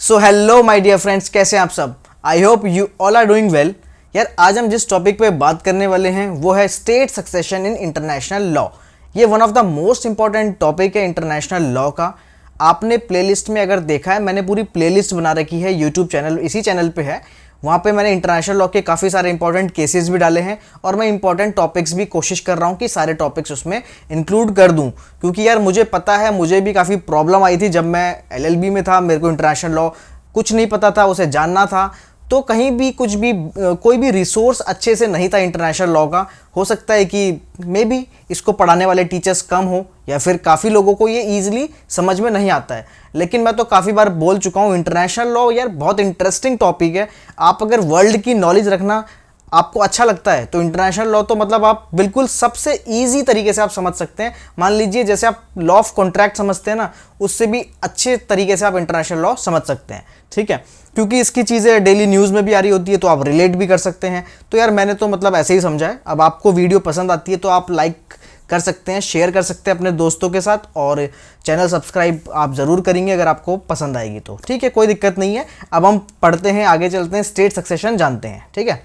So hello my dear friends, कैसे हैं आप सब। I hope you all are doing well. यार आज हम जिस टॉपिक पे बात करने वाले हैं वो है state succession in international law. ये one of the most important topic है इंटरनेशनल लॉ का। आपने प्लेलिस्ट में अगर देखा है, मैंने पूरी प्लेलिस्ट बना रखी है यूट्यूब चैनल, इसी चैनल पे है। वहाँ पे मैंने इंटरनेशनल लॉ के काफ़ी सारे इंपॉर्टेंट केसेस भी डाले हैं और मैं इंपॉर्टेंट टॉपिक्स भी कोशिश कर रहा हूँ कि सारे टॉपिक्स उसमें इंक्लूड कर दूँ, क्योंकि यार मुझे पता है, मुझे भी काफ़ी प्रॉब्लम आई थी जब मैं LLB में था। मेरे को इंटरनेशनल लॉ कुछ नहीं पता था, उसे जानना था, तो कहीं भी कुछ भी कोई भी रिसोर्स अच्छे से नहीं था इंटरनेशनल लॉ का। हो सकता है कि मे बी इसको पढ़ाने वाले टीचर्स कम हो या फिर काफ़ी लोगों को ये ईजिली समझ में नहीं आता है। लेकिन मैं तो काफ़ी बार बोल चुका हूँ, इंटरनेशनल लॉ यार बहुत इंटरेस्टिंग टॉपिक है। आप अगर वर्ल्ड की नॉलेज रखना आपको अच्छा लगता है तो इंटरनेशनल लॉ तो मतलब आप बिल्कुल सबसे ईजी तरीके से आप समझ सकते हैं। मान लीजिए जैसे आप लॉ ऑफ कॉन्ट्रैक्ट समझते हैं ना, उससे भी अच्छे तरीके से आप इंटरनेशनल लॉ समझ सकते हैं, ठीक है। क्योंकि इसकी चीज़ें डेली न्यूज़ में भी आ रही होती है तो आप रिलेट भी कर सकते हैं। तो यार मैंने तो मतलब ऐसे ही समझा है। अब आपको वीडियो पसंद आती है तो आप लाइक कर सकते हैं, शेयर कर सकते हैं अपने दोस्तों के साथ, और चैनल सब्सक्राइब आप ज़रूर करेंगे अगर आपको पसंद आएगी तो, ठीक है, कोई दिक्कत नहीं है। अब हम पढ़ते हैं, आगे चलते हैं, स्टेट सक्सेशन जानते हैं, ठीक है।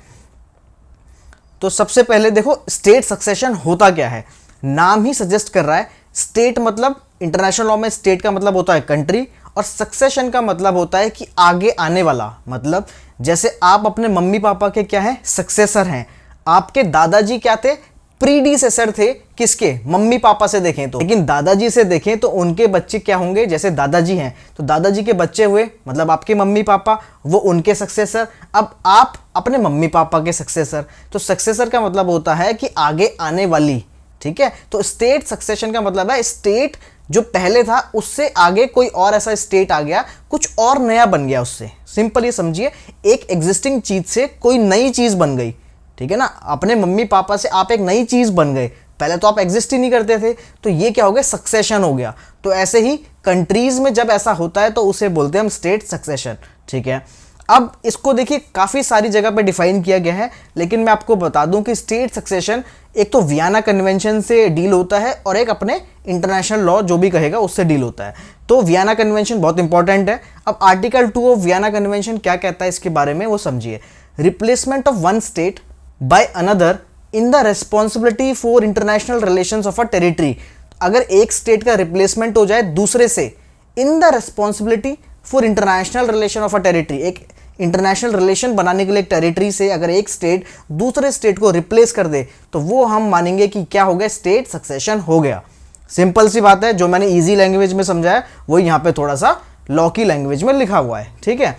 तो सबसे पहले देखो स्टेट सक्सेशन होता क्या है। नाम ही सजेस्ट कर रहा है, स्टेट मतलब इंटरनेशनल लॉ में स्टेट का मतलब होता है कंट्री, और सक्सेशन का मतलब होता है कि आगे आने वाला। मतलब जैसे आप अपने मम्मी पापा के क्या है, सक्सेसर हैं। आपके दादाजी क्या थे, प्रीडिसेसर थे किसके, मम्मी पापा से देखें तो। लेकिन दादाजी से देखें तो उनके बच्चे क्या होंगे, जैसे दादाजी हैं तो दादाजी के बच्चे हुए, मतलब आपके मम्मी पापा, वो उनके सक्सेसर। अब आप अपने मम्मी पापा के सक्सेसर। तो सक्सेसर का मतलब होता है कि आगे आने वाली, ठीक है। तो स्टेट सक्सेशन का मतलब है स्टेट जो पहले था उससे आगे कोई और ऐसा स्टेट आ गया, कुछ और नया बन गया उससे। सिंपल ये समझिए, एक एग्जिस्टिंग चीज से कोई नई चीज बन गई, ठीक है ना। अपने मम्मी पापा से आप एक नई चीज बन गए, पहले तो आप एग्जिस्ट ही नहीं करते थे, तो ये क्या हो गया, सक्सेशन हो गया। तो ऐसे ही कंट्रीज में जब ऐसा होता है तो उसे बोलते हैं हम स्टेट सक्सेशन, ठीक है। अब इसको देखिए काफ़ी सारी जगह पे डिफाइन किया गया है, लेकिन मैं आपको बता दूं कि स्टेट सक्सेशन एक तो वियना कन्वेंशन से डील होता है और एक अपने इंटरनेशनल लॉ जो भी कहेगा उससे डील होता है। तो वियना कन्वेंशन बहुत इंपॉर्टेंट है। अब आर्टिकल 2 ऑफ वियना कन्वेंशन क्या कहता है इसके बारे में वो समझिए। Replacement of one state by another in the responsibility for international relations of a territory. अगर एक स्टेट का रिप्लेसमेंट हो जाए दूसरे से, in the responsibility for international relation of a territory, एक इंटरनेशनल रिलेशन बनाने के लिए एक टेरिटरी से अगर एक स्टेट दूसरे स्टेट को रिप्लेस कर दे तो वो हम मानेंगे कि क्या हो गया, स्टेट सक्सेशन हो गया। सिंपल सी बात है, जो मैंने इजी लैंग्वेज में समझाया वो यहाँ पे थोड़ा सा लॉ की लैंग्वेज में लिखा हुआ है, ठीक है।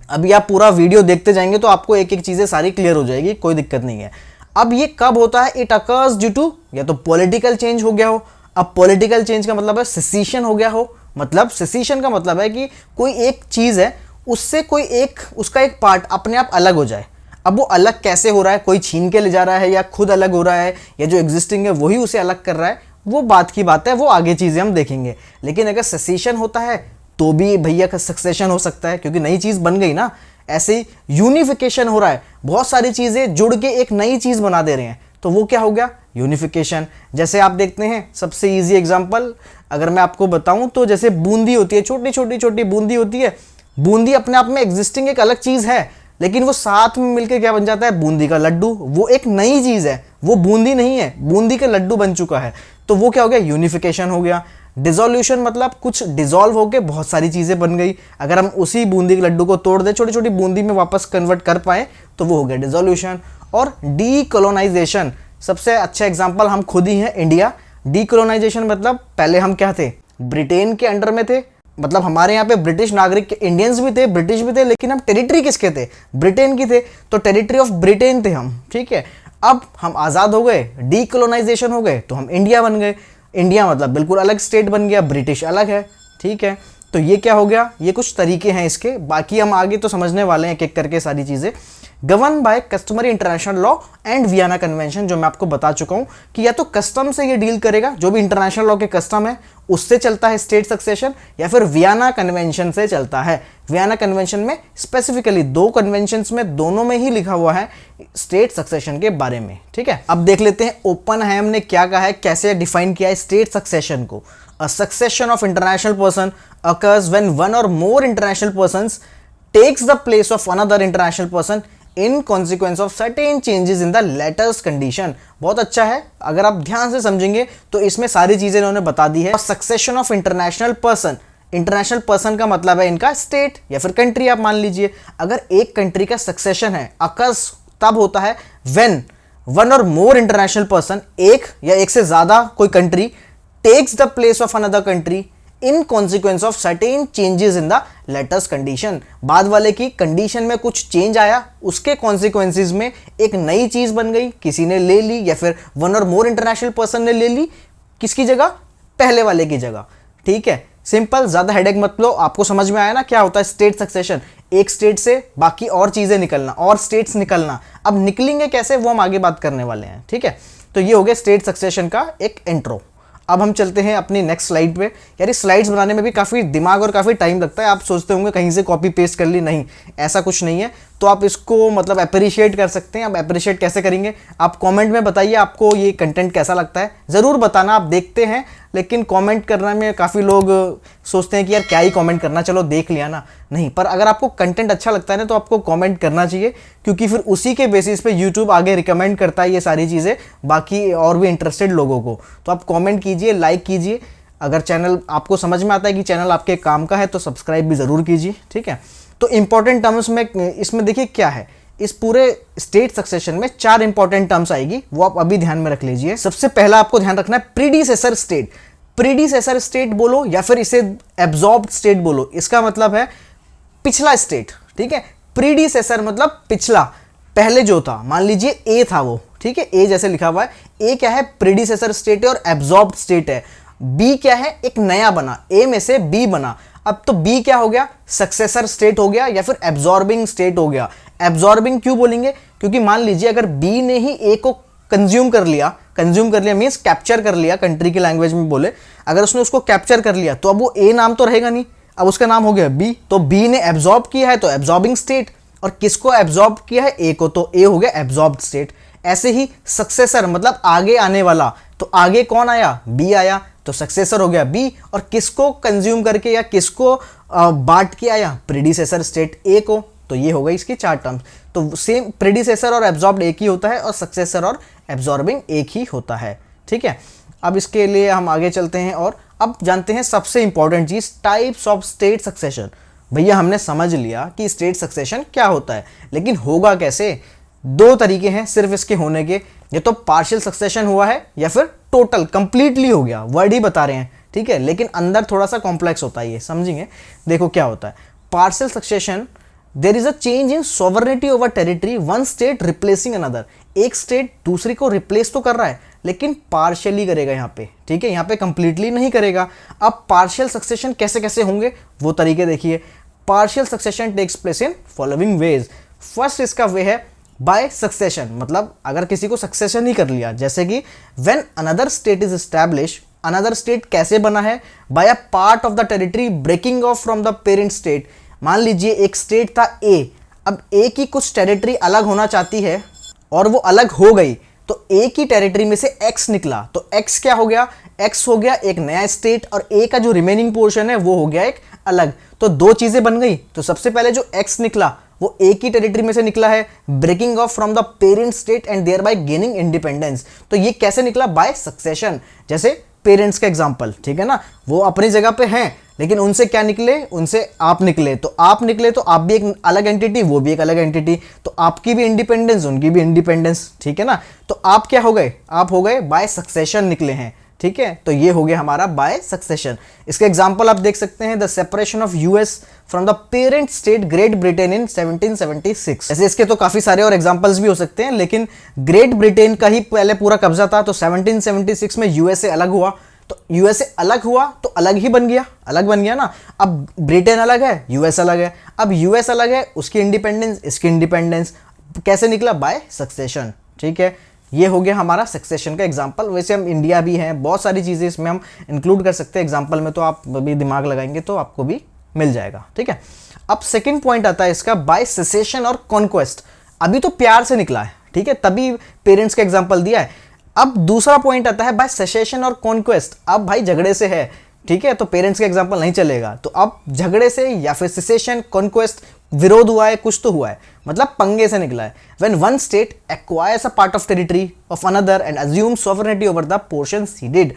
अभी आप पूरा वीडियो देखते जाएंगे तो आपको एक एक चीज़ें सारी क्लियर हो जाएगी, कोई दिक्कत नहीं है। अब ये कब होता है, इट अकर्स ड्यू टू या तो पॉलिटिकल चेंज हो गया हो। अब पॉलिटिकल चेंज का मतलब है सेसीशन हो गया हो। मतलब सेसीशन का मतलब है कि कोई एक चीज़ है उससे कोई एक उसका एक पार्ट अपने आप अलग हो जाए। अब वो अलग कैसे हो रहा है, कोई छीन के ले जा रहा है या खुद अलग हो रहा है या जो एग्जिस्टिंग है वही उसे अलग कर रहा है, वो बात की बात है, वो आगे चीज़ें हम देखेंगे। लेकिन अगर सेसीशन होता है तो भी भैया का सक्सेशन हो सकता है, क्योंकि नई चीज़ बन गई ना। ऐसे ही यूनिफिकेशन हो रहा है, बहुत सारी चीज़ें जुड़ के एक नई चीज़ बना दे रहे हैं, तो वो क्या हो गया, यूनिफिकेशन। जैसे आप देखते हैं सबसे इजी एग्जांपल अगर मैं आपको बताऊं तो जैसे बूंदी होती है, छोटी छोटी छोटी बूंदी होती है। बूंदी अपने आप में एग्जिस्टिंग एक अलग चीज़ है, लेकिन वो साथ में मिलकर क्या बन जाता है, बूंदी का लड्डू। वो एक नई चीज़ है, वो बूंदी नहीं है, बूंदी का लड्डू बन चुका है, तो वो क्या हो गया, यूनिफिकेशन हो गया। डिसोल्यूशन मतलब कुछ डिसॉल्व होकर बहुत सारी चीज़ें बन गई। अगर हम उसी बूंदी के लड्डू को तोड़ दें, छोटी छोटी बूंदी में वापस कन्वर्ट कर पाए तो वो हो गया डिसोल्यूशन। और डीकोलोनाइजेशन, सबसे अच्छा एग्जांपल हम खुद ही हैं, इंडिया। डीकोलोनाइजेशन मतलब पहले हम क्या थे, ब्रिटेन के अंडर में थे। मतलब हमारे यहाँ पे ब्रिटिश नागरिक, इंडियंस भी थे, ब्रिटिश भी थे, लेकिन हम टेरिटरी किसके थे, ब्रिटेन की थे, तो टेरिटरी ऑफ ब्रिटेन थे हम, ठीक है। अब हम आज़ाद हो गए, डीकोलोनाइजेशन हो गए, तो हम इंडिया बन गए। इंडिया मतलब बिल्कुल अलग स्टेट बन गया, ब्रिटिश अलग है, ठीक है। तो ये क्या हो गया, ये कुछ तरीके हैं इसके, बाकी हम आगे तो समझने वाले हैं एक एक करके सारी चीज़ें। Govern by customary international law and Vienna convention, जो मैं आपको बता चुका हूं कि या तो कस्टम से ये डील करेगा, जो भी इंटरनेशनल लॉ के कस्टम है उससे चलता है स्टेट सक्सेशन, या फिर वियना कन्वेंशन से चलता है। वियना कन्वेंशन में स्पेसिफिकली 2 कन्वेंशंस में दोनों में ही लिखा हुआ है स्टेट सक्सेशन के बारे में, ठीक है। अब देख लेते हैं ओपनहाइमर ने क्या कहा है, कैसे डिफाइन किया है स्टेट सक्सेशन को। A succession of international person occurs when one or more international persons takes the place of another international person in consequence of certain changes in the letters condition। बहुत अच्छा है, अगर आप ध्यान से समझेंगे तो इसमें सारी चीजें इन्होंने बता दी है। Succession of international person, international person का मतलब है इनका स्टेट या फिर कंट्री। आप मान लीजिए अगर एक कंट्री का सक्सेशन है, अकर्स तब होता है when one or more international person, एक या एक से ज्यादा कोई country, takes the place of another country in consequence of certain changes in the latter's condition. बाद वाले की कंडीशन में कुछ चेंज आया, उसके कॉन्सिक्वेंसेस में एक नई चीज बन गई, किसी ने ले ली या फिर one or more international person ने ले ली, किसकी जगह, पहले वाले की जगह। ठीक है, सिंपल, ज्यादा हेडेक मत लो। आपको समझ में आया ना क्या होता है स्टेट सक्सेशन? एक स्टेट से बाकी और चीजें निकलना और स्टेट्स निकलना। अब निकलेंगे कैसे वो हम आगे बात करने वाले हैं। ठीक है, तो ये हो गया स्टेट सक्सेशन का एक इंट्रो। अब हम चलते हैं अपनी नेक्स्ट स्लाइड पे। यार इस स्लाइड्स बनाने में भी काफ़ी दिमाग और काफ़ी टाइम लगता है। आप सोचते होंगे कहीं से कॉपी पेस्ट कर ली, नहीं, ऐसा कुछ नहीं है। तो आप इसको मतलब अप्रिशिएट कर सकते हैं। आप अप्रिशिएट कैसे करेंगे? आप कमेंट में बताइए आपको ये कंटेंट कैसा लगता है, ज़रूर बताना। आप देखते हैं लेकिन कमेंट करने में काफ़ी लोग सोचते हैं कि यार क्या ही कमेंट करना, चलो देख लिया ना। नहीं, पर अगर आपको कंटेंट अच्छा लगता है ना तो आपको कमेंट करना चाहिए, क्योंकि फिर उसी के बेसिस पे यूट्यूब आगे रिकमेंड करता है ये सारी चीज़ें बाकी और भी इंटरेस्टेड लोगों को। तो आप कमेंट कीजिए, लाइक कीजिए। अगर चैनल आपको समझ में आता है कि चैनल आपके काम का है तो सब्सक्राइब भी ज़रूर कीजिए। ठीक है, तो इंपॉर्टेंट टर्म्स में इसमें देखिए क्या है, इस पूरे स्टेट सक्सेशन में 4 इंपॉर्टेंट टर्म्स आएगी, वो आप अभी ध्यान में रख लीजिए। सबसे पहला आपको ध्यान रखना है प्रीडिसेसर स्टेट। प्रीडिसेसर स्टेट बोलो या फिर इसे एब्जॉर्ब्ड स्टेट बोलो, इसका मतलब है पिछला स्टेट। ठीक है, प्रीडिसेसर मतलब पिछला, पहले जो था। मान लीजिए ए था वो, ठीक है, ए जैसे लिखा हुआ है। ए क्या है? प्रीडिसेसर स्टेट है और एब्जॉर्ब्ड स्टेट है। बी क्या है? एक नया बना, ए में से बी बना। अब तो बी क्या हो गया? सक्सेसर स्टेट हो गया या फिर एब्जॉर्बिंग स्टेट हो गया। एब्जॉर्बिंग क्यों बोलेंगे? क्योंकि मान लीजिए अगर बी ने ही ए को कंज्यूम कर लिया मीन्स कैप्चर कर लिया, कंट्री की लैंग्वेज में बोले, अगर उसने उसको कैप्चर कर लिया तो अब वो ए नाम तो रहेगा नहीं, अब उसका नाम हो गया बी। तो बी ने एब्जॉर्ब किया है तो एब्जॉर्बिंग स्टेट, और किसको एब्जॉर्ब किया है? ए को, तो ए हो गया एब्जॉर्ब्ड स्टेट। ऐसे ही सक्सेसर मतलब आगे आने वाला, तो आगे कौन आया? बी आया, तो सक्सेसर हो गया बी। और किसको कंज्यूम करके या किसको बांट के आया? प्रीडिसेसर स्टेट ए को। तो ये हो गई इसकी 4 टर्म्स। तो सेम प्रीडिसेसर और एब्जॉर्ब्ड एक ही होता है और सक्सेसर और एब्जॉर्बिंग एक ही होता है। ठीक है, अब इसके लिए हम आगे चलते हैं और अब जानते हैं सबसे इंपॉर्टेंट चीज, टाइप्स ऑफ स्टेट सक्सेशन। भैया हमने समझ लिया कि स्टेट सक्सेशन क्या होता है, लेकिन होगा कैसे? 2 तरीके हैं सिर्फ इसके होने के, या तो पार्शियल सक्सेशन हुआ है या फिर टोटल कंप्लीटली हो गया, वर्ड ही बता रहे हैं। ठीक है, लेकिन अंदर थोड़ा सा कॉम्प्लेक्स होता है, ये समझेंगे। देखो क्या होता है partial succession, there is a change in sovereignty over territory, one state replacing another. एक स्टेट दूसरी को रिप्लेस तो कर रहा है लेकिन पार्शियली करेगा यहाँ पे। ठीक है, यहाँ पे कंप्लीटली नहीं करेगा। अब पार्शियल सक्सेशन कैसे कैसे होंगे वो तरीके देखिए। Partial succession takes place in following ways. First इसका वे है बाय सक्सेशन, मतलब अगर किसी को सक्सेशन ही कर लिया, जैसे कि when another state is establish. Another state कैसे बना है? By a part of the territory breaking off from the parent state. मान लीजिए एक स्टेट था ए, अब ए की कुछ टेरिटरी अलग होना चाहती है और वो अलग हो गई, तो ए की टेरिटरी में से एक्स निकला, तो एक्स क्या हो गया? एक्स हो गया एक नया स्टेट और ए का जो रिमेनिंग पोर्शन है वो हो गया एक अलग। तो 2 चीजें बन गई। तो सबसे पहले जो एक्स निकला वो ए की टेरिटरी में से निकला है, breaking off from the parent state and thereby gaining independence. तो ये कैसे निकला? By succession. जैसे पेरेंट्स का एग्जांपल, ठीक है ना, वो अपनी जगह पे हैं लेकिन उनसे क्या निकले? उनसे आप निकले, तो आप निकले तो आप भी एक अलग एंटिटी, वो भी एक अलग एंटिटी, तो आपकी भी इंडिपेंडेंस, उनकी भी इंडिपेंडेंस। ठीक है ना, तो आप क्या हो गए? आप हो गए बाय सक्सेशन निकले हैं। ठीक है, तो ये हो गया हमारा बाय सक्सेशन। इसके एग्जांपल आप देख सकते हैं, the separation of US from the parent state great Britain इन 1776। ऐसे इसके तो काफी सारे और एग्जांपल्स भी हो सकते हैं, लेकिन ग्रेट ब्रिटेन का ही पहले पूरा कब्जा था, तो 1776 में यूएसए अलग हुआ, तो यूएसए अलग हुआ तो अलग ही बन गया, अलग बन गया ना। अब ब्रिटेन अलग है, यूएस अलग है, अब यूएस अलग है, उसकी इंडिपेंडेंस, इसकी इंडिपेंडेंस, कैसे निकला? By succession. ठीक है, ये हो गया हमारा सक्सेशन का एग्जांपल। वैसे हम इंडिया भी हैं, बहुत सारी चीज़ें इसमें हम इंक्लूड कर सकते हैं एग्जांपल में, तो आप भी दिमाग लगाएंगे तो आपको भी मिल जाएगा। ठीक है, अब सेकंड पॉइंट आता है इसका बाय सेसेशन और कॉन्क्वेस्ट। अभी तो प्यार से निकला है, ठीक है, तभी पेरेंट्स का एग्जांपल दिया है। अब दूसरा पॉइंट आता है बाय सेसेशन और कॉन्क्वेस्ट। अब भाई झगड़े से है, ठीक है, तो पेरेंट्स का एग्जाम्पल नहीं चलेगा। तो अब झगड़े से या फिर सिसेशन, कॉन्क्वेस्ट, विरोध हुआ है, कुछ तो हुआ है, मतलब पंगे से निकला है। When one state acquires a part of territory of another and assume sovereignty over the portion seeded,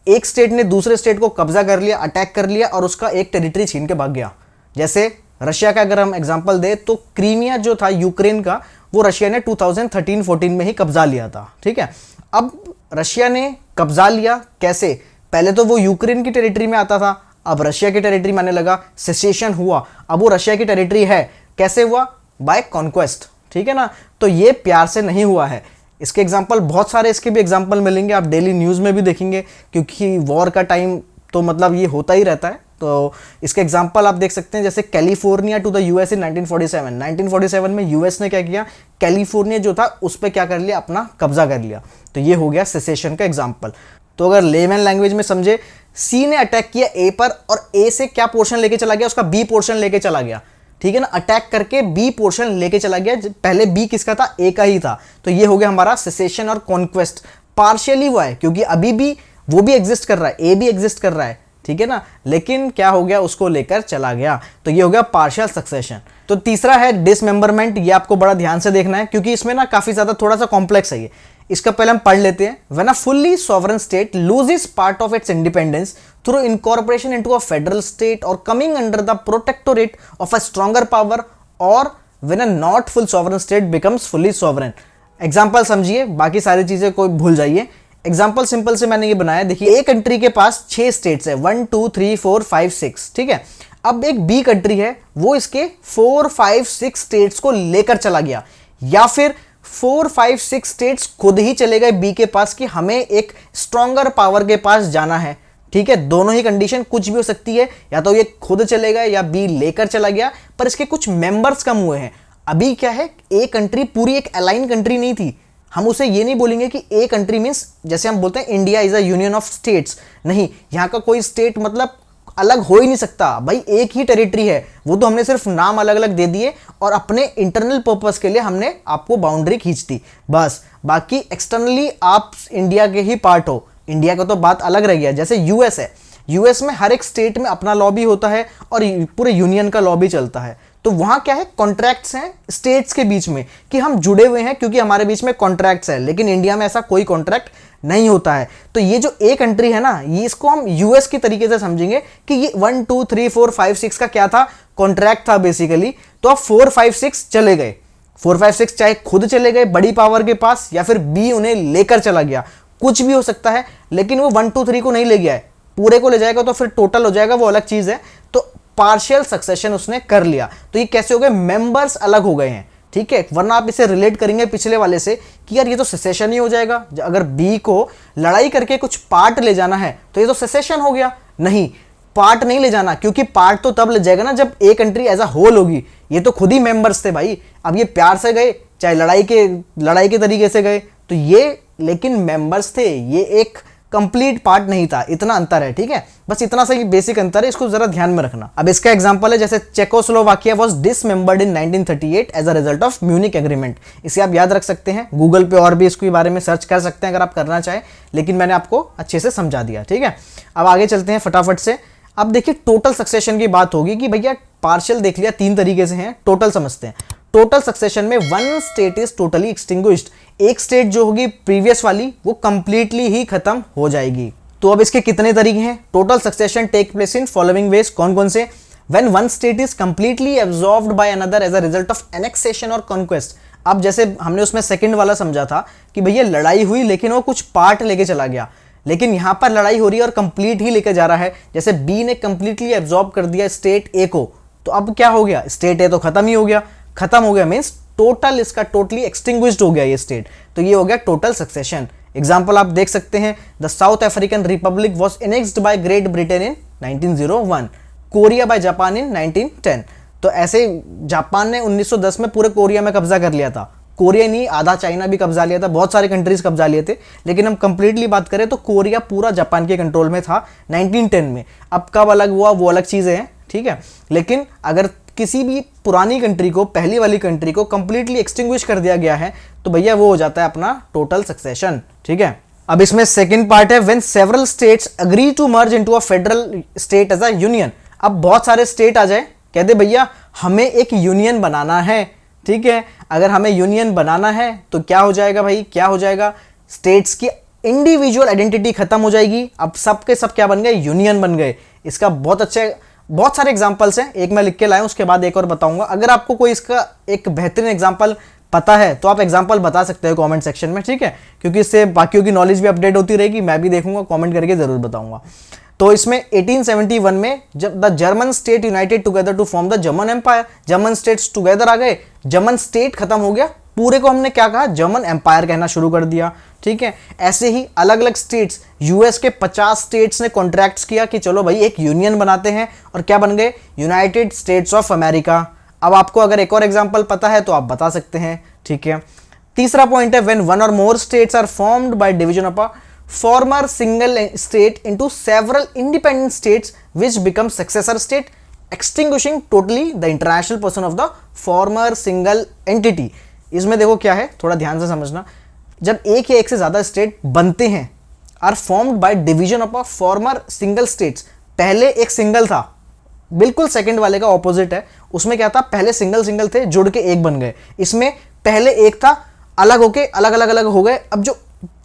एक स्टेट ने दूसरे स्टेट को कब्जा कर लिया, अटैक कर लिया और उसका एक टेरिटरी छीन के भाग गया। जैसे रशिया का अगर हम एग्जांपल दें तो क्रीमिया जो था यूक्रेन का, वो रशिया ने 2013-14 में ही कब्जा लिया था। ठीक है, अब रशिया ने कब्जा लिया कैसे? पहले तो वो यूक्रेन की टेरिटरी में आता था, अब रशिया की टेरिटरी में आने लगा, सेसेशन हुआ, अब वो रशिया की टेरिटरी है। कैसे हुआ? By conquest. ठीक है ना, तो ये प्यार से नहीं हुआ है। इसके एग्जाम्पल बहुत सारे, इसके भी एग्जाम्पल मिलेंगे, आप डेली न्यूज़ में भी देखेंगे, क्योंकि वॉर का टाइम तो मतलब ये होता ही रहता है। तो इसके एग्जाम्पल आप देख सकते हैं, जैसे कैलिफोर्निया टू द यूएस इन 1947। 1947 में यूएस ने क्या किया, कैलिफोर्निया जो था उस पर क्या कर लिया, अपना कब्जा कर लिया। तो ये हो गया सेसेशन का एग्जाम्पल। तो अगर लेमन लैंग्वेज में समझे, सी ने अटैक किया ए पर और ए से क्या पोर्शन लेके चला गया, उसका बी पोर्शन लेके चला गया। ठीक है ना, अटैक करके बी पोर्शन लेके चला गया। पहले बी किसका था? ए का ही था। तो ये हो गया हमारा सेसेशन और कॉन्क्वेस्ट। पार्शियली हुआ है क्योंकि अभी भी वो भी एग्जिस्ट कर रहा है, ए भी एग्जिस्ट कर रहा है। ठीक है ना, लेकिन क्या हो गया, उसको लेकर चला गया। तो ये हो गया पार्शियल सक्सेशन। तो तीसरा है डिसमेंबरमेंट। ये आपको बड़ा ध्यान से देखना है क्योंकि इसमें ना काफी ज्यादा थोड़ा सा कॉम्प्लेक्स है ये। इसका पहले हम पढ़ लेते हैं। When a fully sovereign state loses part of its independence through incorporation into a federal state और coming under the protectorate of a stronger power, और when a not full sovereign state becomes fully sovereign. Example समझिए, बाकी सारी चीजें कोई भूल जाइए। Example simple से मैंने ये बनाया, देखिए एक कंट्री के पास 6 स्टेट्स है, 1 2 3 4 5 6। ठीक है, अब एक बी कंट्री है, वो इसके 4 5 6 स्टेट्स को लेकर चला गया, या फिर 4 5 6 स्टेट्स खुद ही चले गए बी के पास कि हमें एक स्ट्रॉन्गर पावर के पास जाना है। ठीक है, दोनों ही कंडीशन कुछ भी हो सकती है, या तो ये खुद चले गए या बी लेकर चला गया, पर इसके कुछ मेंबर्स कम हुए हैं। अभी क्या है, ए कंट्री पूरी एक अलाइन कंट्री नहीं थी। हम उसे ये नहीं बोलेंगे कि ए कंट्री मीन्स जैसे हम बोलते हैं India is a union of states, नहीं, यहाँ का कोई स्टेट मतलब अलग हो ही नहीं सकता भाई, एक ही टेरिटरी है। वो तो हमने सिर्फ नाम अलग अलग दे दिए और अपने इंटरनल पर्पस के लिए हमने आपको बाउंड्री खींच दी बस। बाकी एक्सटर्नली आप इंडिया के ही पार्ट हो, इंडिया का तो बात अलग रह गया। जैसे यूएस है, यूएस में हर एक स्टेट में अपना लॉ भी होता है और पूरे यूनियन का लॉ भी चलता है। तो वहां क्या है, कॉन्ट्रैक्ट्स हैं स्टेट्स के बीच में कि हम जुड़े हुए हैं क्योंकि हमारे बीच में कॉन्ट्रैक्ट्स है, लेकिन इंडिया में ऐसा कोई कॉन्ट्रैक्ट नहीं होता है। तो ये जो ए कंट्री है ना, ये इसको हम यूएस की तरीके से समझेंगे कि ये 1 2 3 4 5 6 का क्या था, कॉन्ट्रैक्ट था बेसिकली। तो अब 4 5 6 चले गए, 4 5 6 चाहे खुद चले गए बड़ी पावर के पास या फिर बी उन्हें लेकर चला गया, कुछ भी हो सकता है, लेकिन वो 1 2 3 को नहीं ले गया है, पूरे को ले जाएगा तो फिर टोटल हो जाएगा, वो अलग चीज है। तो पार्शियल सक्सेशन उसने कर लिया। तो ये कैसे हो गए, मेंबर्स अलग हो गए हैं। ठीक है, वरना आप इसे रिलेट करेंगे पिछले वाले से कि यार ये तो सेसेशन ही हो जाएगा, अगर बी को लड़ाई करके कुछ पार्ट ले जाना है तो ये तो सेसेशन हो गया। नहीं, पार्ट नहीं ले जाना, क्योंकि पार्ट तो तब ले जाएगा ना जब a country as a whole होगी। ये तो खुद ही मेंबर्स थे भाई, अब ये प्यार से गए चाहे लड़ाई के तरीके से गए, तो ये लेकिन मेंबर्स थे, ये एक कंप्लीट पार्ट नहीं था। इतना अंतर है। ठीक है, बस इतना सा बेसिक अंतर है, इसको जरा ध्यान में रखना। अब इसका एग्जांपल है, जैसे Czechoslovakia was dismembered in 1938 as a result of Munich agreement. इसे आप याद रख सकते हैं, गूगल पे और भी इसके बारे में सर्च कर सकते हैं अगर आप करना चाहें, लेकिन मैंने आपको अच्छे से समझा दिया। ठीक है, अब आगे चलते हैं फटाफट से। अब देखिए टोटल सक्सेशन की बात होगी कि भैया पार्शियल देख लिया, 3 तरीके से हैं, टोटल समझते हैं। टोटल सक्सेशन में one state is totally extinguished, एक स्टेट जो होगी प्रीवियस वाली वो कंप्लीटली ही खत्म हो जाएगी। तो अब इसके कितने तरीके हैं? Total succession take place in following ways. कौन कौन से? When one state is completely absorbed by another as a result of annexation और कॉन्क्वेस्ट। अब जैसे हमने उसमें सेकंड वाला समझा था कि भैया लड़ाई हुई लेकिन वो कुछ पार्ट लेके चला गया, लेकिन यहां पर लड़ाई हो रही है और कंप्लीट ही लेके जा रहा है। जैसे बी ने कंप्लीटली एब्जॉर्ब कर दिया स्टेट ए को, तो अब क्या हो गया, स्टेट ए तो खत्म ही हो गया। खत्म हो गया मींस टोटल इसका टोटली एक्सटिंग्विश्ड हो गया ये स्टेट, तो ये हो गया टोटल सक्सेशन। एग्जांपल आप देख सकते हैं, the South African republic was annexed by Great Britain in 1901, Korea by Japan in 1910। तो ऐसे जापान ने 1910 में पूरे कोरिया में कब्जा कर लिया था। कोरिया नहीं, आधा चाइना भी कब्जा लिया था, बहुत सारे कंट्रीज कब्जा लिए थे, लेकिन हम कंप्लीटली बात करें तो कोरिया पूरा जापान के कंट्रोल में था 1910 में। अब कब अलग हुआ वो अलग चीजें हैं। ठीक है, लेकिन अगर किसी भी पुरानी कंट्री को, पहली वाली कंट्री को कंप्लीटली एक्सटिंग्विश कर दिया गया है तो भैया वो हो जाता है अपना टोटल सक्सेशन। ठीक है, अब इसमें सेकंड पार्ट है when several states agree to merge into a federal state as a union. अब बहुत सारे स्टेट आ जाए, कहते भैया हमें एक यूनियन बनाना है, ठीक है। अगर हमें यूनियन बनाना है तो क्या हो जाएगा भाई, क्या हो जाएगा, स्टेट्स की इंडिविजुअल आइडेंटिटी खत्म हो जाएगी। अब सब के सब क्या बन गए, यूनियन बन गए। इसका बहुत सारे एग्जांपल्स हैं, एक मैं लिख के लाया हूं, उसके बाद एक और बताऊंगा। अगर आपको कोई इसका एक बेहतरीन एग्जांपल पता है तो आप एग्जांपल बता सकते हो कमेंट सेक्शन में, ठीक है, क्योंकि इससे बाकियों की नॉलेज भी अपडेट होती रहेगी, मैं भी देखूंगा, कमेंट करके जरूर बताऊंगा। तो इसमें 1871 में जब the German state united together to form the German empire, German states together आ गए, जर्मन स्टेट खत्म हो गया, पूरे को हमने क्या कहा, जर्मन एम्पायर कहना शुरू कर दिया, ठीक है। ऐसे ही अलग अलग स्टेट्स, यूएस के 50 स्टेट्स ने कॉन्ट्रैक्ट्स किया कि चलो भाई एक यूनियन बनाते हैं, और क्या बन गए, यूनाइटेड स्टेट्स ऑफ अमेरिका। अब आपको अगर एक और एग्जांपल पता है तो आप बता सकते हैं, ठीक है। तीसरा पॉइंट है when one or more states are formed by division of a former single state into several independent states which become successor state, extinguishing totally the international person of the former single entity। इसमें देखो क्या है, थोड़ा ध्यान से समझना, जब एक या एक से ज्यादा स्टेट बनते हैं, are formed by division of a former single states, पहले एक सिंगल था, बिल्कुल सेकंड वाले का ऑपोजिट है, उसमें क्या था, पहले सिंगल सिंगल थे, जुड़ के एक बन गए। इसमें पहले एक था, अलग होके अलग अलग अलग हो गए। अब जो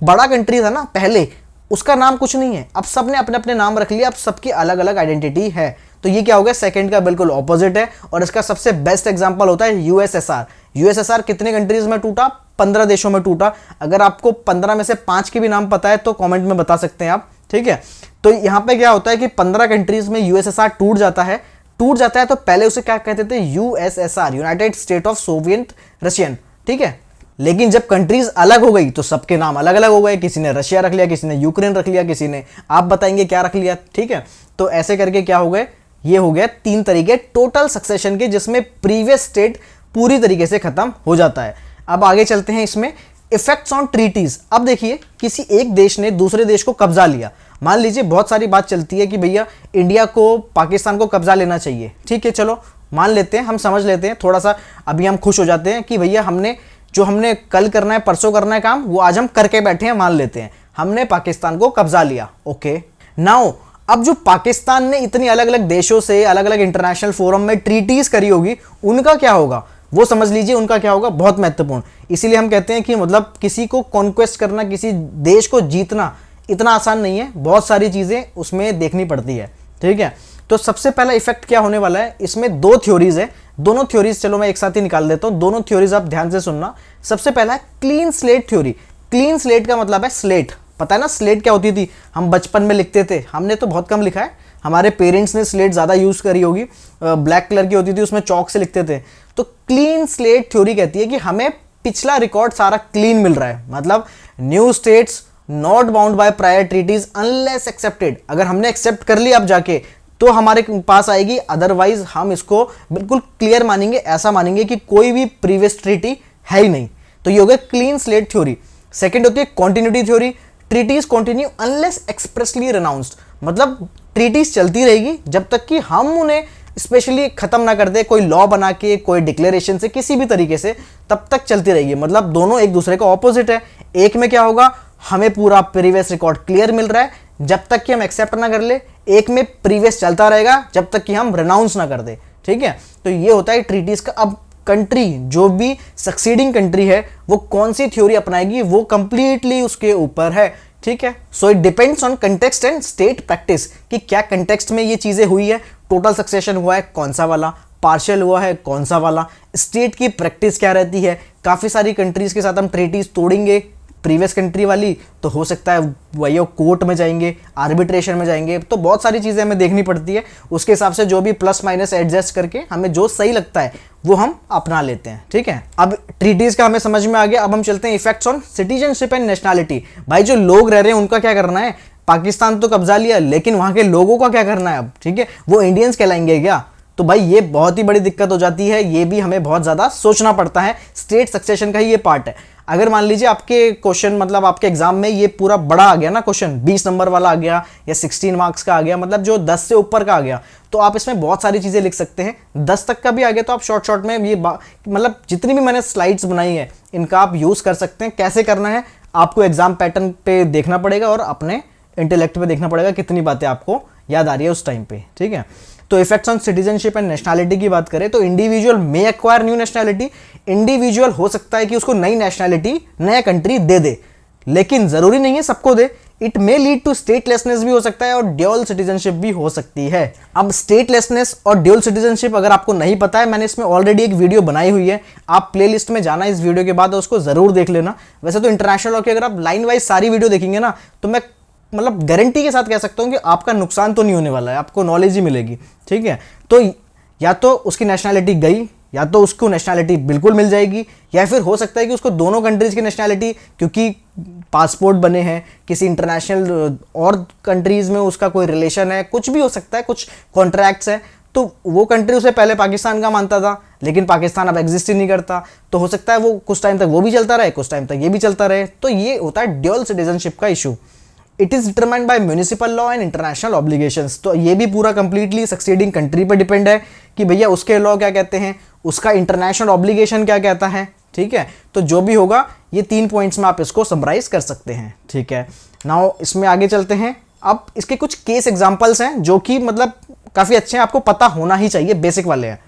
बड़ा कंट्री था ना पहले, उसका नाम कुछ नहीं है, अब सब ने अपने अपने नाम रख लिया, अब सबकी अलग अलग आइडेंटिटी है। तो ये क्या हो गया, सेकंड का बिल्कुल ऑपोजिट है। और इसका सबसे बेस्ट एग्जांपल होता है यूएसएसआर। यूएसएसआर कितने कंट्रीज में टूटा, 15 देशों में टूटा। अगर आपको 15 में से 5 के भी नाम पता है तो कमेंट में बता सकते हैं आप, ठीक है। तो यहाँ पे क्या होता है कि 15 कंट्रीज में यूएसएसआर टूट जाता है तो पहले उसे क्या कहते थे, USSR, United state of Soviet Russian, ठीक है। लेकिन जब कंट्रीज अलग हो गई तो सबके नाम अलग अलग हो गए, किसी ने रशिया रख लिया, किसी ने यूक्रेन रख लिया, किसी ने आप बताएंगे क्या रख लिया, ठीक है। तो ऐसे करके क्या हो गए, ये हो गया 3 तरीके टोटल सक्सेशन के, जिसमें प्रीवियस स्टेट पूरी तरीके से खत्म हो जाता है। अब आगे चलते हैं, इसमें इफेक्ट्स ऑन ट्रीटीज। अब देखिए किसी एक देश ने दूसरे देश को कब्जा लिया, मान लीजिए बहुत सारी बात चलती है कि भैया इंडिया को पाकिस्तान को कब्जा लेना चाहिए, ठीक है, चलो मान लेते हैं, हम समझ लेते हैं, थोड़ा सा अभी हम खुश हो जाते हैं कि भैया हमने कल करना है, परसों करना है काम, वो आज हम करके बैठे हैं, मान लेते हैं हमने पाकिस्तान को कब्जा लिया, ओके। नाउ अब जो पाकिस्तान ने इतनी अलग अलग देशों से अलग अलग इंटरनेशनल फोरम में ट्रीटीज करी होगी, उनका क्या होगा वो समझ लीजिए, उनका क्या होगा, बहुत महत्वपूर्ण। इसीलिए हम कहते हैं कि मतलब किसी को कॉन्क्वेस्ट करना, किसी देश को जीतना इतना आसान नहीं है, बहुत सारी चीजें उसमें देखनी पड़ती है, ठीक है। तो सबसे पहला इफेक्ट क्या होने वाला है, इसमें 2 थ्योरीज है, दोनों थ्योरीज चलो मैं एक साथ ही निकाल देता हूं, दोनों थ्योरीज आप ध्यान से सुनना। सबसे पहला है clean slate theory. Clean slate का मतलब है स्लेट, पता है ना स्लेट क्या होती थी, हम बचपन में लिखते थे, हमने तो बहुत कम लिखा है, हमारे पेरेंट्स ने स्लेट ज्यादा यूज करी होगी, ब्लैक कलर की होती थी, उसमें चौक से लिखते थे। तो क्लीन स्लेट थ्योरी कहती है कि हमें पिछला रिकॉर्ड सारा क्लीन मिल रहा है, मतलब new states not bound by prior treaties unless accepted, अगर हमने एक्सेप्ट कर लिया अब जाके तो हमारे पास आएगी, अदरवाइज हम इसको बिल्कुल क्लियर मानेंगे, ऐसा मानेंगे कि कोई भी प्रीवियस ट्रीटी है ही नहीं। तो ये हो गया क्लीन स्लेट थ्योरी। सेकंड होती है continuity theory. Treaties continue unless expressly renounced, मतलब ट्रीटीज चलती रहेगी जब तक कि हम उन्हें स्पेशली खत्म ना कर दे, कोई लॉ बना के, कोई डिक्लेरेशन से, किसी भी तरीके से, तब तक चलती रहेगी। मतलब दोनों एक दूसरे का ऑपोजिट है। एक में क्या होगा, हमें पूरा प्रीवियस रिकॉर्ड क्लियर मिल रहा है जब तक कि हम एक्सेप्ट ना कर ले, एक में प्रीवियस चलता रहेगा जब तक कि हम रेनाउंस ना कर दे, ठीक है। तो ये होता है ट्रीटीज का। अब कंट्री, जो भी सक्सीडिंग कंट्री है, वो कौन सी थ्योरी अपनाएगी वो कंप्लीटली उसके ऊपर है, ठीक है। So it depends on context and state practice, कि क्या कंटेक्स्ट में ये चीजें हुई है, टोटल सक्सेशन हुआ है कौन सा वाला, पार्शियल हुआ है कौन सा वाला, स्टेट की प्रैक्टिस क्या रहती है। काफी सारी कंट्रीज के साथ हम ट्रीटीज तोड़ेंगे प्रीवियस कंट्री वाली, तो हो सकता है वही कोर्ट में जाएंगे, आर्बिट्रेशन में जाएंगे, तो बहुत सारी चीज़ें हमें देखनी पड़ती है। उसके हिसाब से जो भी प्लस माइनस एडजस्ट करके हमें जो सही लगता है वो हम अपना लेते हैं, ठीक है। अब ट्रीटीज का हमें समझ में आ गया। अब हम चलते हैं effects on citizenship and nationality. भाई जो लोग रह रहे हैं उनका क्या करना है, पाकिस्तान तो कब्जा लिया, लेकिन वहां के लोगों का क्या करना है अब, ठीक है, वो इंडियंस कहलाएंगे क्या। तो भाई ये बहुत ही बड़ी दिक्कत हो जाती है, ये भी हमें बहुत ज़्यादा सोचना पड़ता है। स्टेट सक्सेशन का ही ये पार्ट है। अगर मान लीजिए आपके क्वेश्चन, मतलब आपके एग्जाम में ये पूरा बड़ा आ गया ना क्वेश्चन, 20 नंबर वाला आ गया या 16 मार्क्स का आ गया, मतलब जो 10 से ऊपर का आ गया, तो आप इसमें बहुत सारी चीज़ें लिख सकते हैं। 10 तक का भी आ गया तो आप शॉर्ट शॉर्ट में ये मतलब जितनी भी मैंने स्लाइड्स बनाई है इनका आप यूज़ कर सकते हैं। कैसे करना है आपको एग्जाम पैटर्न पे देखना पड़ेगा और अपने इंटेलेक्ट पे देखना पड़ेगा कितनी बातें आपको याद आ रही है उस टाइम पे, ठीक है। तो effects on citizenship and nationality की बात करें तो इंडिविजुअल मे एक्वायर न्यू नेशनैलिटी, इंडिविजुअल हो सकता है कि उसको नई नेशनैलिटी नया कंट्री दे दे, लेकिन जरूरी नहीं है सबको दे। It may lead to statelessness भी हो सकता है और ड्यूअल सिटीजनशिप भी हो सकती है। अब स्टेटलेसनेस और ड्यूअल सिटीजनशिप अगर आपको नहीं पता है, मैंने इसमें ऑलरेडी एक वीडियो बनाई हुई है, आप प्लेलिस्ट में जाना इस वीडियो के बाद और उसको जरूर देख लेना। वैसे तो इंटरनेशनल लॉ की अगर आप लाइन वाइज सारी वीडियो देखेंगे ना, तो मैं मतलब गारंटी के साथ कह सकता हूं कि आपका नुकसान तो नहीं होने वाला है, आपको नॉलेज ही मिलेगी, ठीक है। तो या तो उसकी नेशनैलिटी गई, या तो उसको नेशनैलिटी बिल्कुल मिल जाएगी, या फिर हो सकता है कि उसको दोनों कंट्रीज की नेशनैलिटी, क्योंकि पासपोर्ट बने हैं किसी इंटरनेशनल और कंट्रीज में, उसका कोई रिलेशन है, कुछ भी हो सकता है, कुछ कॉन्ट्रैक्ट्स हैं, तो वो कंट्री उसे पहले पाकिस्तान का मानता था, लेकिन पाकिस्तान अब एग्जिस्ट ही नहीं करता, तो हो सकता है वो कुछ टाइम तक वो भी चलता रहे, कुछ टाइम तक ये भी चलता रहे। तो ये होता है ड्यूअल सिटीजनशिप का issue. It is determined by municipal law and international obligations. तो ये भी पूरा कंप्लीटली सक्सीडिंग कंट्री पर डिपेंड है कि भैया उसके लॉ क्या कहते हैं, उसका इंटरनेशनल ऑब्लिगेशन क्या कहता है, ठीक है। तो जो भी होगा ये 3 पॉइंट्स में आप इसको समराइज कर सकते हैं, ठीक है। नाउ इसमें आगे चलते हैं। अब इसके कुछ केस एग्जांपल्स हैं जो कि मतलब काफी अच्छे हैं, आपको पता होना ही चाहिए, बेसिक वाले हैं।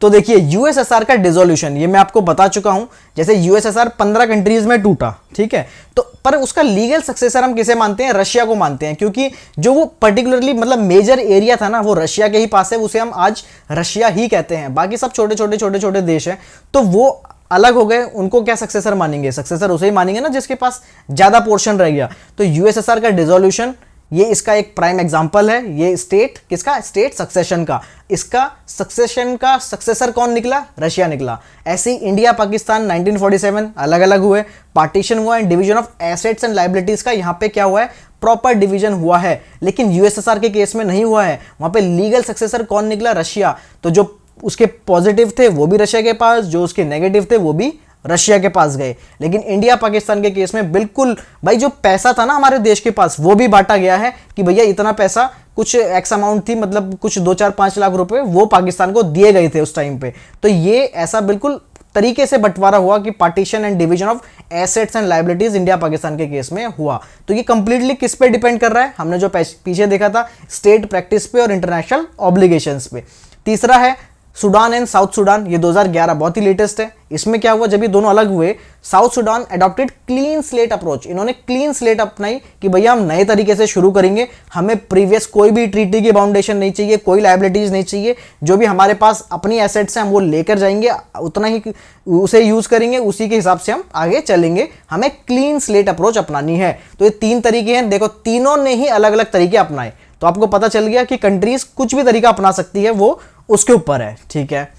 तो देखिए यूएसएसआर का डिसोल्यूशन, ये मैं आपको बता चुका हूं। जैसे यूएसएसआर 15 कंट्रीज में टूटा, ठीक है, तो पर उसका लीगल सक्सेसर हम किसे मानते हैं, रशिया को मानते हैं, क्योंकि जो वो पर्टिकुलरली मतलब मेजर एरिया था ना वो रशिया के ही पास है, उसे हम आज रशिया ही कहते हैं, बाकी सब छोटे छोटे देश हैं, तो वो अलग हो गए। उनको क्या सक्सेसर मानेंगे, सक्सेसर उसे ही मानेंगे ना जिसके पास ज्यादा पोर्शन रह गया। तो यूएसएसआर का डिसोल्यूशन ये इसका एक प्राइम एग्जांपल है। ये स्टेट किसका, स्टेट सक्सेशन का, इसका सक्सेशन का सक्सेसर कौन निकला, रशिया निकला। ऐसे ही इंडिया पाकिस्तान 1947 अलग अलग हुए, पार्टीशन हुआ and division of assets and liabilities का यहाँ पे क्या हुआ है, प्रॉपर डिवीजन हुआ है। लेकिन यूएसएसआर के केस में नहीं हुआ है, वहां पे लीगल सक्सेसर कौन निकला, रशिया। तो जो उसके पॉजिटिव थे वो भी रशिया के पास, जो उसके नेगेटिव थे वो भी रशिया के पास गए। लेकिन इंडिया पाकिस्तान के केस में बिल्कुल भाई जो पैसा था ना हमारे देश के पास वो भी बांटा गया है कि भैया इतना पैसा, कुछ एक्स अमाउंट थी, मतलब कुछ 2-4-5 लाख रुपए वो पाकिस्तान को दिए गए थे उस टाइम पे। तो ये ऐसा बिल्कुल तरीके से बंटवारा हुआ कि partition and division of assets and liabilities India Pakistan के केस में हुआ। तो ये कंप्लीटली किस पे डिपेंड कर रहा है, हमने जो पीछे देखा था स्टेट प्रैक्टिस पे और इंटरनेशनल ऑब्लिगेशंस पे। तीसरा है सूडान एंड साउथ सूडान, ये 2011 बहुत ही लेटेस्ट है। इसमें क्या हुआ, जब ये दोनों अलग हुए, south Sudan adopted clean slate approach. इन्होंने क्लीन स्लेट अपनाई कि भैया हम नए तरीके से शुरू करेंगे, हमें प्रीवियस कोई भी ट्रीटी की बाउंडेशन नहीं चाहिए, कोई लायबिलिटीज नहीं चाहिए, जो भी हमारे पास अपनी एसेट्स हैं हम वो लेकर जाएंगे, उतना ही उसे यूज करेंगे, उसी के हिसाब से हम आगे चलेंगे, हमें क्लीन स्लेट अप्रोच अपनानी है। तो ये 3 तरीके हैं, देखो तीनों ने ही अलग अलग तरीके अपनाए, तो आपको पता चल गया कि कंट्रीज कुछ भी तरीका अपना सकती है, वो उसके ऊपर है, ठीक है।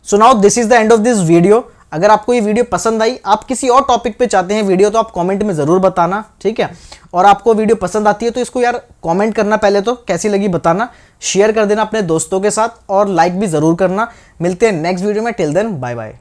So now this is the end of this video. अगर आपको ये वीडियो पसंद आई, आप किसी और टॉपिक पे चाहते हैं वीडियो, तो आप कमेंट में जरूर बताना, ठीक है। और आपको वीडियो पसंद आती है तो इसको यार कमेंट करना, पहले तो कैसी लगी बताना, शेयर कर देना अपने दोस्तों के साथ और लाइक भी जरूर करना। मिलते हैं नेक्स्ट वीडियो में, टिल देन बाय बाय।